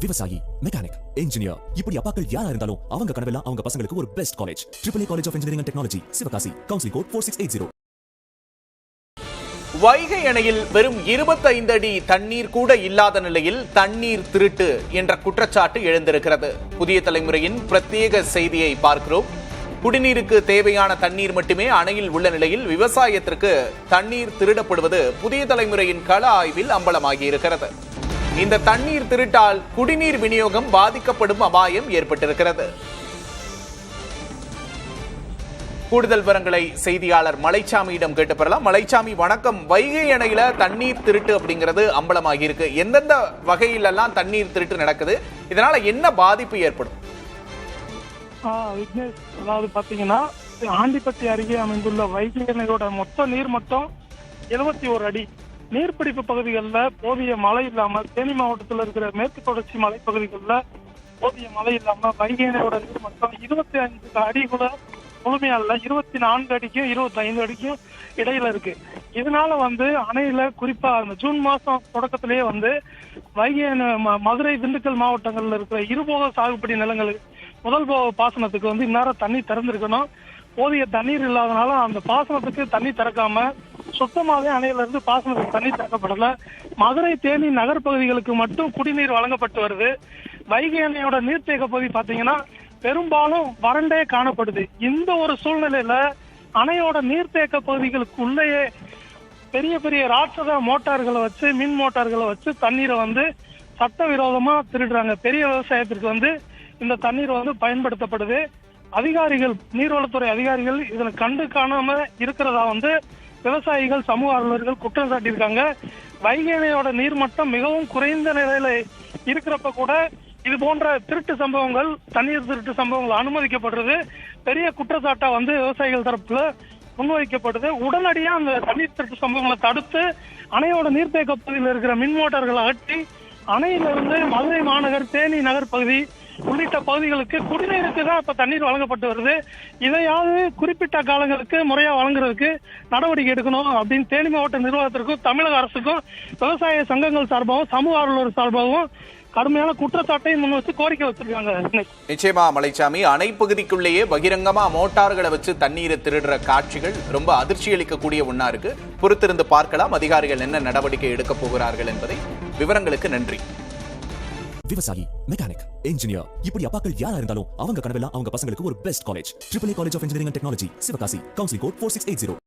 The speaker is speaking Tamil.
விவசாயி, மெக்கானிக், இன்ஜினியர், இப்படி அப்பாக்கள் யாரா இருந்தாலும் அவங்க கனவெல்லாம் அவங்க பசங்களுக்கு ஒரு best college. AAA college of engineering and technology, Sivakasi. Counselling code 4680. Vaigai அணையில் வெறும் 25 அடி தண்ணீர் கூட இல்லாத நிலையில் தண்ணீர் திருட்டு என்ற குற்றச்சாட்டு எழுந்திருக்கிறது. புதிய தலைமுறையின் பிரத்யேக செய்தியை பார்க்கிறோம். குடிநீருக்கு தேவையான தண்ணீர் மட்டுமே அணையில் உள்ள நிலையில் விவசாயத்திற்கு தண்ணீர் திருடப்படுவது புதிய தலைமுறையின் கள ஆய்வில் அம்பலமாகி இருக்கிறது. இந்த தண்ணீர் திருட்டால் குடிநீர் விநியோகம் பாதிக்கப்படும் அபாயம் ஏற்பட்டிருக்கிறது. கூடுதல் விவரங்களை செய்தியாளர் மலைச்சாமியிடம் கேட்டு பெறலாம். மலைச்சாமி, வணக்கம். வைகை அணையில தண்ணீர் திருட்டு அப்படிங்கிறது அம்பலமாகி இருக்கு. எந்தெந்த வகையிலெல்லாம் தண்ணீர் திருட்டு நடக்குது? இதனால என்ன பாதிப்பு ஏற்படும்? விக்னேஷ், அதாவது பாத்தீங்கன்னா ஆண்டிப்பட்டி அருகே அமைந்துள்ள வைகை அணையோட மொத்த நீர் மட்டம் 71 அடி. நீர்பிடிப்பு பகுதிகளில் போதிய மழை இல்லாம, தேனி மாவட்டத்தில் இருக்கிற மேற்கு தொடர்ச்சி மலைப்பகுதிகளில் போதிய மழை இல்லாம வைகை அணையோட நீர் மட்டம் 25 அடி கூட முழுமையா இல்ல, 24 அடிக்கும் 25 அடிக்கும் இடையில இருக்கு. இதனால அணையில குறிப்பா அந்த ஜூன் மாசம் தொடக்கத்திலேயே வைகை மதுரை, திண்டுக்கல் மாவட்டங்கள்ல இருக்கிற இருபோக சாகுபடி நிலங்களுக்கு முதல் போக பாசனத்துக்கு இந்நேரம் தண்ணி திறந்திருக்கணும். போதிய தண்ணீர் இல்லாதனால அந்த பாசனத்துக்கு தண்ணி திறக்காம சுத்தமாவே அணையில இருந்து பாசனத்துக்கு தண்ணி திறக்கப்படல. மதுரை, தேனி நகர் பகுதிகளுக்கு மட்டும் குடிநீர் வழங்கப்பட்டு வருது. வைகை அணையோட நீர்த்தேக்க பகுதி பாத்தீங்கன்னா பெரும்பாலும் வறண்டே காணப்படுது. இந்த ஒரு சூழ்நிலையில அணையோட நீர்த்தேக்க பகுதிகளுக்கு உள்ளேயே பெரிய பெரிய ராட்சத மோட்டார்களை வச்சு, மின் மோட்டார்களை வச்சு தண்ணீரை சட்டவிரோதமா திருடுறாங்க. பெரிய விவசாயத்திற்கு இந்த தண்ணீர் பயன்படுத்தப்படுது. அதிகாரிகள், நீர்வளத்துறை அதிகாரிகள் இதுல கண்டு காணாம இருக்கிறதா விவசாயிகள், சமூக ஆர்வலர்கள் குற்றம் சாட்டியிருக்காங்க. வைகை அணையோட நீர்மட்டம் மிகவும் குறைந்த நிலையில இருக்கிறப்ப கூட இது போன்ற திருட்டு சம்பவங்கள், தண்ணீர் திருட்டு சம்பவங்கள் அனுமதிக்கப்படுறது பெரிய குற்றச்சாட்டா விவசாயிகள் தரப்புல முன்வைக்கப்படுது. உடனடியா அந்த தண்ணீர் திருட்டு சம்பவங்களை தடுத்து அணையோட நீர்த்தேக்க பகுதியில் இருக்கிற மின் மோட்டார்களை அகற்றி அணையிலிருந்து மதுரை மாநகர், தேனி நகர் பகுதி உள்ளிட்ட பகுதிகளுக்கு குடிநீருக்கு தான் இப்ப தண்ணீர் வழங்கப்பட்டு வருது. இதையாவது குறிப்பிட்ட காலங்களுக்கு முறையா வழங்குறதுக்கு நடவடிக்கை எடுக்கணும் அப்படின்னு தேனி மாவட்ட நிர்வாகத்திற்கும் தமிழக அரசுக்கும் விவசாய சங்கங்கள் சார்பாகவும் சமூக ஆர்வலர் சார்பாகவும் கடுமையான குற்றச்சாட்டை முன் வச்சு கோரிக்கை வச்சிருக்காங்க. நிச்சயமா மலைச்சாமி, அணை பகுதிக்குள்ளேயே பகிரங்கமா மோட்டார்களை வச்சு தண்ணீரை திருடுற காட்சிகள் ரொம்ப அதிர்ச்சி அளிக்கக்கூடிய ஒண்ணா இருக்கு. பொறுத்திருந்து பார்க்கலாம் அதிகாரிகள் என்ன நடவடிக்கை எடுக்க போகிறார்கள் என்பதை. விவரங்களுக்கு நன்றி. விவசாயி, மெக்கானிக், இன்ஜினியர், இப்படி அப்பாக்கள் யாரா இருந்தாலும் அவங்க கனவெல்லாம் அவங்க பசங்களுக்கு ஒரு best college. AAA college of engineering and technology, Sivakasi. Counselling code 4680.